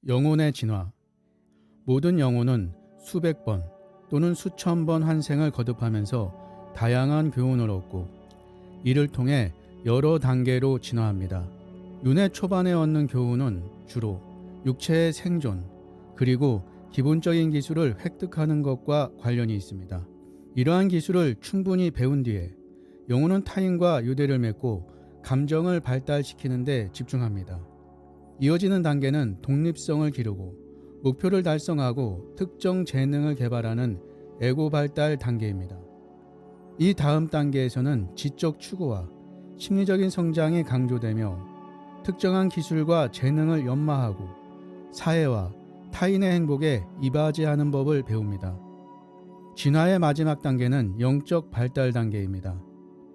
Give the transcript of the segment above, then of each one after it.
영혼의 진화. 모든 영혼은 수백 번 또는 수천 번 환생을 거듭하면서 다양한 교훈을 얻고 이를 통해 여러 단계로 진화합니다. 윤회 초반에 얻는 교훈은 주로 육체의 생존 그리고 기본적인 기술을 획득하는 것과 관련이 있습니다. 이러한 기술을 충분히 배운 뒤에 영혼은 타인과 유대를 맺고 감정을 발달시키는 데 집중합니다. 이어지는 단계는 독립성을 기르고 목표를 달성하고 특정 재능을 개발하는 에고 발달 단계입니다. 이 다음 단계에서는 지적 추구와 심리적인 성장이 강조되며 특정한 기술과 재능을 연마하고 사회와 타인의 행복에 이바지하는 법을 배웁니다. 진화의 마지막 단계는 영적 발달 단계입니다.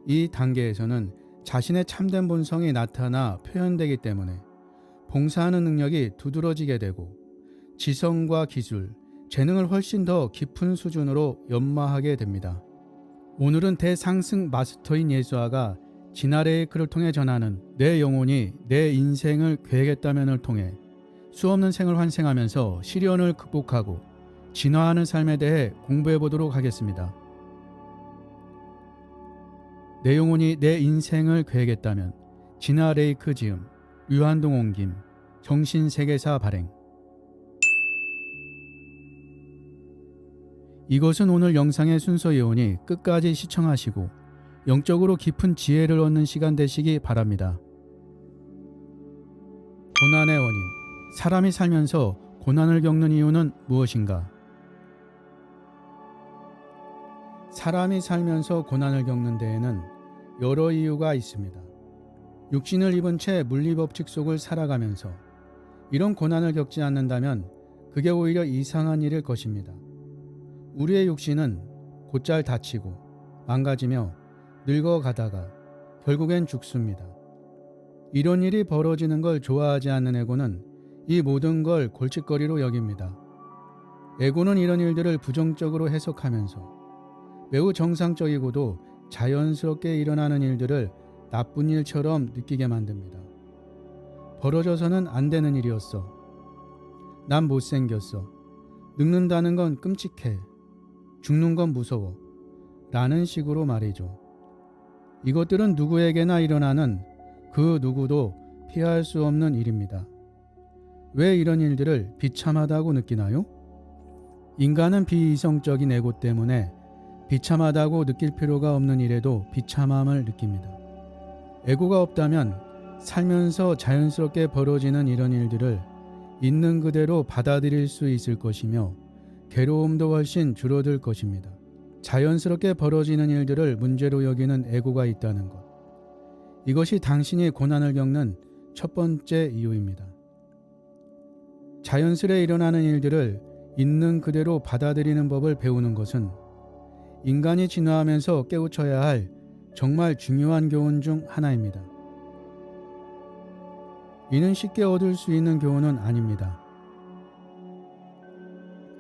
이 단계에서는 자신의 참된 본성이 나타나 표현되기 때문에 봉사하는 능력이 두드러지게 되고 지성과 기술, 재능을 훨씬 더 깊은 수준으로 연마하게 됩니다. 오늘은 대상승 마스터인 예수아가 진화레이크를 통해 전하는 내 영혼이 내 인생을 계획했다면을 통해 수없는 생을 환생하면서 시련을 극복하고 진화하는 삶에 대해 공부해 보도록 하겠습니다. 내 영혼이 내 인생을 계획했다면 진화레이크 지음, 유한동 옮김, 정신세계사 발행. 이것은 오늘 영상의 순서이오니 끝까지 시청하시고 영적으로 깊은 지혜를 얻는 시간 되시기 바랍니다. 고난의 원인. 사람이 살면서 고난을 겪는 이유는 무엇인가? 사람이 살면서 고난을 겪는 데에는 여러 이유가 있습니다. 육신을 입은 채 물리법칙 속을 살아가면서 이런 고난을 겪지 않는다면 그게 오히려 이상한 일일 것입니다. 우리의 육신은 곧잘 다치고 망가지며 늙어가다가 결국엔 죽습니다. 이런 일이 벌어지는 걸 좋아하지 않는 에고는 이 모든 걸 골칫거리로 여깁니다. 에고는 이런 일들을 부정적으로 해석하면서 매우 정상적이고도 자연스럽게 일어나는 일들을 나쁜 일처럼 느끼게 만듭니다. 벌어져서는 안 되는 일이었어. 난 못생겼어. 늙는다는 건 끔찍해. 죽는 건 무서워. 라는 식으로 말이죠. 이것들은 누구에게나 일어나는 그 누구도 피할 수 없는 일입니다. 왜 이런 일들을 비참하다고 느끼나요? 인간은 비이성적인 에고 때문에 비참하다고 느낄 필요가 없는 일에도 비참함을 느낍니다. 에고가 없다면 살면서 자연스럽게 벌어지는 이런 일들을 있는 그대로 받아들일 수 있을 것이며 괴로움도 훨씬 줄어들 것입니다. 자연스럽게 벌어지는 일들을 문제로 여기는 에고가 있다는 것. 이것이 당신이 고난을 겪는 첫 번째 이유입니다. 자연스레 일어나는 일들을 있는 그대로 받아들이는 법을 배우는 것은 인간이 진화하면서 깨우쳐야 할 정말 중요한 교훈 중 하나입니다. 이는 쉽게 얻을 수 있는 교훈은 아닙니다.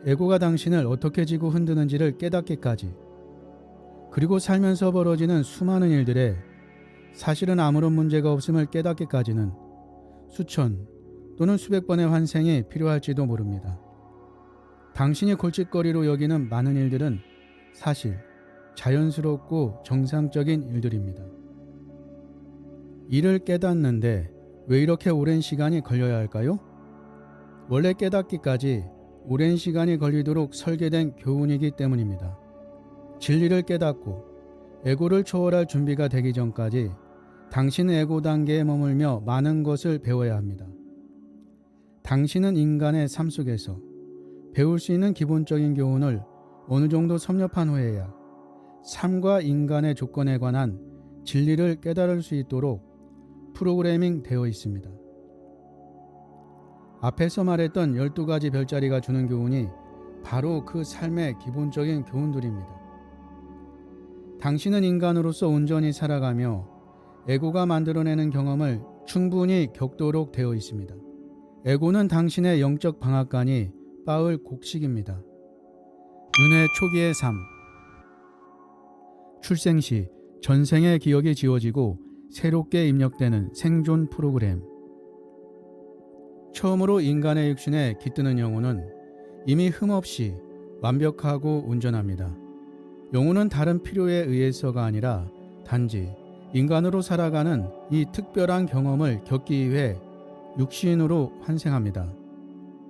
에고가 당신을 어떻게 지고 흔드는지를 깨닫기까지, 그리고 살면서 벌어지는 수많은 일들에 사실은 아무런 문제가 없음을 깨닫기까지는 수천 또는 수백 번의 환생이 필요할지도 모릅니다. 당신이 골칫거리로 여기는 많은 일들은 사실 자연스럽고 정상적인 일들입니다. 이를 깨닫는데 왜 이렇게 오랜 시간이 걸려야 할까요? 원래 깨닫기까지 오랜 시간이 걸리도록 설계된 교훈이기 때문입니다. 진리를 깨닫고 에고를 초월할 준비가 되기 전까지 당신은 에고 단계에 머물며 많은 것을 배워야 합니다. 당신은 인간의 삶 속에서 배울 수 있는 기본적인 교훈을 어느 정도 섭렵한 후에야 삶과 인간의 조건에 관한 진리를 깨달을 수 있도록 프로그래밍 되어 있습니다. 앞에서 말했던 12가지 별자리가 주는 교훈이 바로 그 삶의 기본적인 교훈들입니다. 당신은 인간으로서 온전히 살아가며 에고가 만들어내는 경험을 충분히 겪도록 되어 있습니다. 에고는 당신의 영적 방앗간이 빻을 곡식입니다. 윤회 초기의 삶. 출생 시 전생의 기억이 지워지고 새롭게 입력되는 생존 프로그램. 처음으로 인간의 육신에 깃드는 영혼은 이미 흠없이 완벽하고 온전합니다. 영혼은 다른 필요에 의해서가 아니라 단지 인간으로 살아가는 이 특별한 경험을 겪기 위해 육신으로 환생합니다.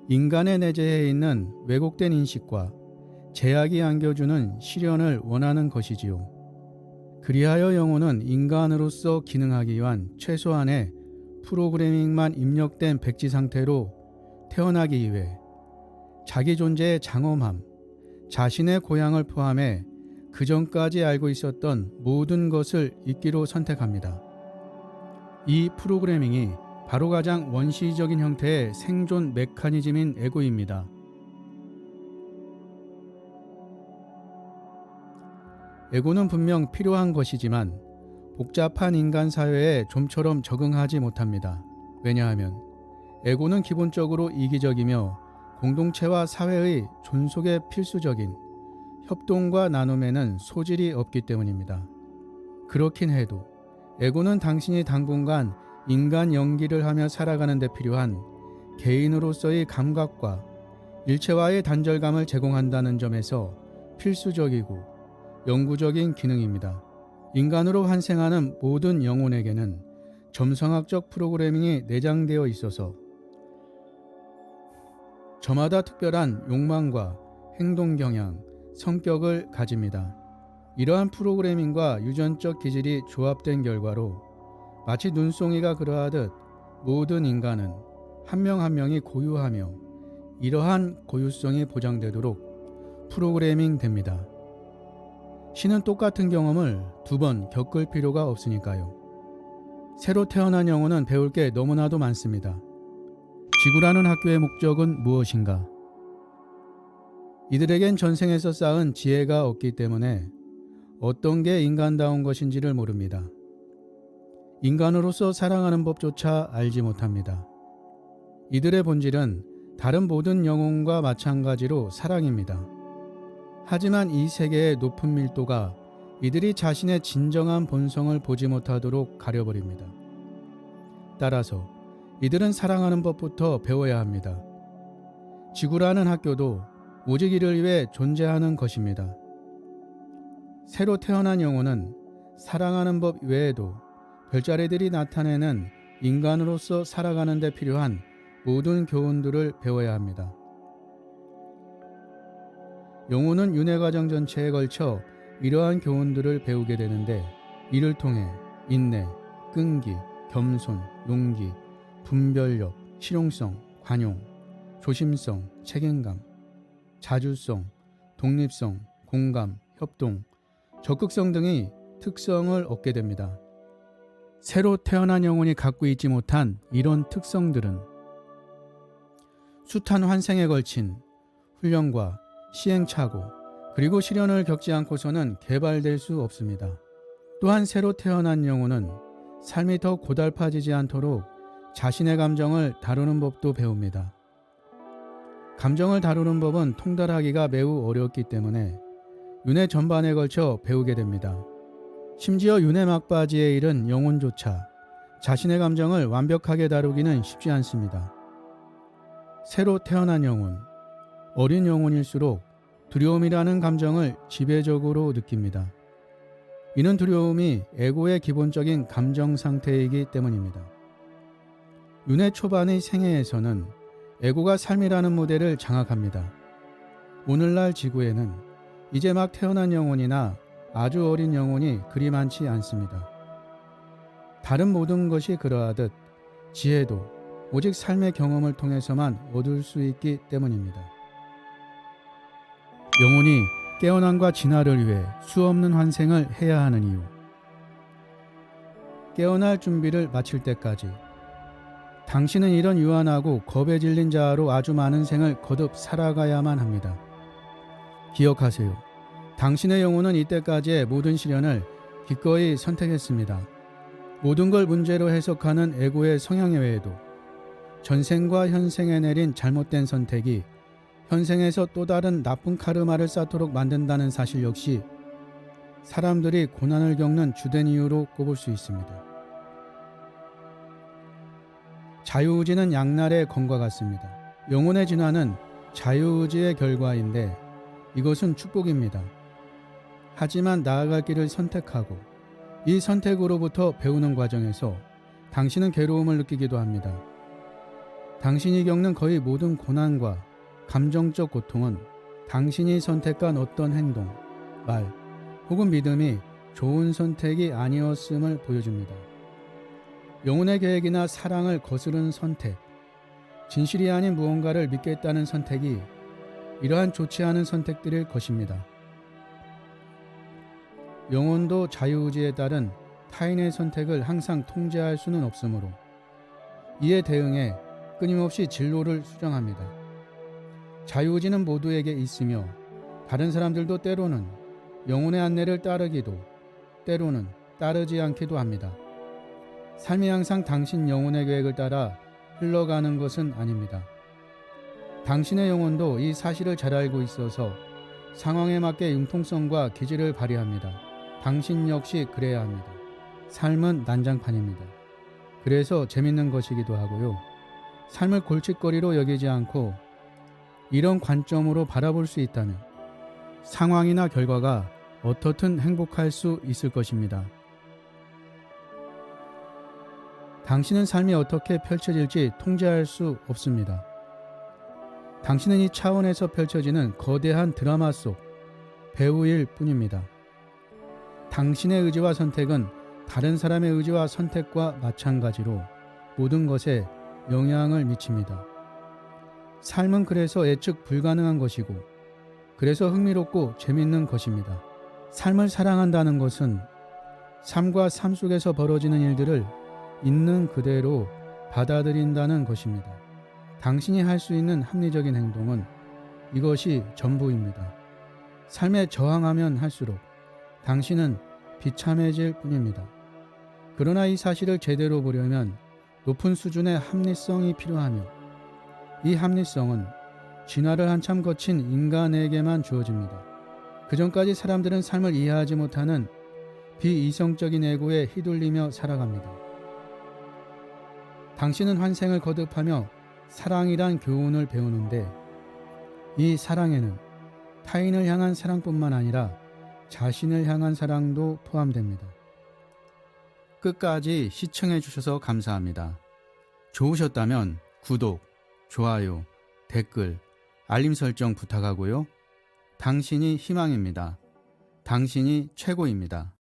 인간의 내재해 있는 왜곡된 인식과 제약이 안겨주는 시련을 원하는 것이지요. 그리하여 영혼은 인간으로서 기능하기 위한 최소한의 프로그래밍만 입력된 백지 상태로 태어나기 위해 자기 존재의 장엄함, 자신의 고향을 포함해 그 전까지 알고 있었던 모든 것을 잊기로 선택합니다. 이 프로그래밍이 바로 가장 원시적인 형태의 생존 메커니즘인 에고입니다. 에고는 분명 필요한 것이지만 복잡한 인간 사회에 좀처럼 적응하지 못합니다. 왜냐하면 에고는 기본적으로 이기적이며 공동체와 사회의 존속에 필수적인 협동과 나눔에는 소질이 없기 때문입니다. 그렇긴 해도 에고는 당신이 당분간 인간 연기를 하며 살아가는 데 필요한 개인으로서의 감각과 일체와의 단절감을 제공한다는 점에서 필수적이고 영구적인 기능입니다. 인간으로 환생하는 모든 영혼에게는 점성학적 프로그래밍이 내장되어 있어서 저마다 특별한 욕망과 행동 경향, 성격을 가집니다. 이러한 프로그래밍과 유전적 기질이 조합된 결과로 마치 눈송이가 그러하듯 모든 인간은 한 명 한 명이 고유하며 이러한 고유성이 보장되도록 프로그래밍 됩니다. 신은 똑같은 경험을 두 번 겪을 필요가 없으니까요. 새로 태어난 영혼은 배울 게 너무나도 많습니다. 지구라는 학교의 목적은 무엇인가? 이들에겐 전생에서 쌓은 지혜가 없기 때문에 어떤 게 인간다운 것인지를 모릅니다. 인간으로서 사랑하는 법조차 알지 못합니다. 이들의 본질은 다른 모든 영혼과 마찬가지로 사랑입니다. 하지만 이 세계의 높은 밀도가 이들이 자신의 진정한 본성을 보지 못하도록 가려버립니다. 따라서 이들은 사랑하는 법부터 배워야 합니다. 지구라는 학교도 오직 이를 위해 존재하는 것입니다. 새로 태어난 영혼은 사랑하는 법 외에도 별자리들이 나타내는 인간으로서 살아가는 데 필요한 모든 교훈들을 배워야 합니다. 영혼은 윤회 과정 전체에 걸쳐 이러한 교훈들을 배우게 되는데 이를 통해 인내, 끈기, 겸손, 용기, 분별력, 실용성, 관용, 조심성, 책임감, 자주성, 독립성, 공감, 협동, 적극성 등의 특성을 얻게 됩니다. 새로 태어난 영혼이 갖고 있지 못한 이런 특성들은 숱한 환생에 걸친 훈련과 시행착오 그리고 시련을 겪지 않고서는 개발될 수 없습니다. 또한 새로 태어난 영혼은 삶이 더 고달파지지 않도록 자신의 감정을 다루는 법도 배웁니다. 감정을 다루는 법은 통달하기가 매우 어렵기 때문에 윤회 전반에 걸쳐 배우게 됩니다. 심지어 윤회 막바지에 이른 영혼조차 자신의 감정을 완벽하게 다루기는 쉽지 않습니다. 새로 태어난 영혼, 어린 영혼일수록 두려움이라는 감정을 지배적으로 느낍니다. 이는 두려움이 에고의 기본적인 감정 상태이기 때문입니다. 윤회 초반의 생애에서는 에고가 삶이라는 무대를 장악합니다. 오늘날 지구에는 이제 막 태어난 영혼이나 아주 어린 영혼이 그리 많지 않습니다. 다른 모든 것이 그러하듯 지혜도 오직 삶의 경험을 통해서만 얻을 수 있기 때문입니다. 영혼이 깨어남과 진화를 위해 수없는 환생을 해야 하는 이유. 깨어날 준비를 마칠 때까지 당신은 이런 유한하고 겁에 질린 자아로 아주 많은 생을 거듭 살아가야만 합니다. 기억하세요. 당신의 영혼은 이때까지의 모든 시련을 기꺼이 선택했습니다. 모든 걸 문제로 해석하는 에고의 성향 외에도 전생과 현생에 내린 잘못된 선택이 현생에서 또 다른 나쁜 카르마를 쌓도록 만든다는 사실 역시 사람들이 고난을 겪는 주된 이유로 꼽을 수 있습니다. 자유의지는 양날의 검과 같습니다. 영혼의 진화는 자유의지의 결과인데 이것은 축복입니다. 하지만 나아갈 길을 선택하고 이 선택으로부터 배우는 과정에서 당신은 괴로움을 느끼기도 합니다. 당신이 겪는 거의 모든 고난과 감정적 고통은 당신이 선택한 어떤 행동, 말 혹은 믿음이 좋은 선택이 아니었음을 보여줍니다. 영혼의 계획이나 사랑을 거스르는 선택, 진실이 아닌 무언가를 믿겠다는 선택이 이러한 좋지 않은 선택들일 것입니다. 영혼도 자유의지에 따른 타인의 선택을 항상 통제할 수는 없으므로 이에 대응해 끊임없이 진로를 수정합니다. 자유의지는 모두에게 있으며 다른 사람들도 때로는 영혼의 안내를 따르기도 때로는 따르지 않기도 합니다. 삶이 항상 당신 영혼의 계획을 따라 흘러가는 것은 아닙니다. 당신의 영혼도 이 사실을 잘 알고 있어서 상황에 맞게 융통성과 기질을 발휘합니다. 당신 역시 그래야 합니다. 삶은 난장판입니다. 그래서 재밌는 것이기도 하고요. 삶을 골칫거리로 여기지 않고 이런 관점으로 바라볼 수 있다면 상황이나 결과가 어떻든 행복할 수 있을 것입니다. 당신은 삶이 어떻게 펼쳐질지 통제할 수 없습니다. 당신은 이 차원에서 펼쳐지는 거대한 드라마 속 배우일 뿐입니다. 당신의 의지와 선택은 다른 사람의 의지와 선택과 마찬가지로 모든 것에 영향을 미칩니다. 삶은 그래서 예측 불가능한 것이고 그래서 흥미롭고 재밌는 것입니다. 삶을 사랑한다는 것은 삶과 삶 속에서 벌어지는 일들을 있는 그대로 받아들인다는 것입니다. 당신이 할 수 있는 합리적인 행동은 이것이 전부입니다. 삶에 저항하면 할수록 당신은 비참해질 뿐입니다. 그러나 이 사실을 제대로 보려면 높은 수준의 합리성이 필요하며 이 합리성은 진화를 한참 거친 인간에게만 주어집니다. 그전까지 사람들은 삶을 이해하지 못하는 비이성적인 에고에 휘둘리며 살아갑니다. 당신은 환생을 거듭하며 사랑이란 교훈을 배우는데 이 사랑에는 타인을 향한 사랑뿐만 아니라 자신을 향한 사랑도 포함됩니다. 끝까지 시청해 주셔서 감사합니다. 좋으셨다면 구독, 좋아요, 댓글, 알림 설정 부탁하고요. 당신이 희망입니다. 당신이 최고입니다.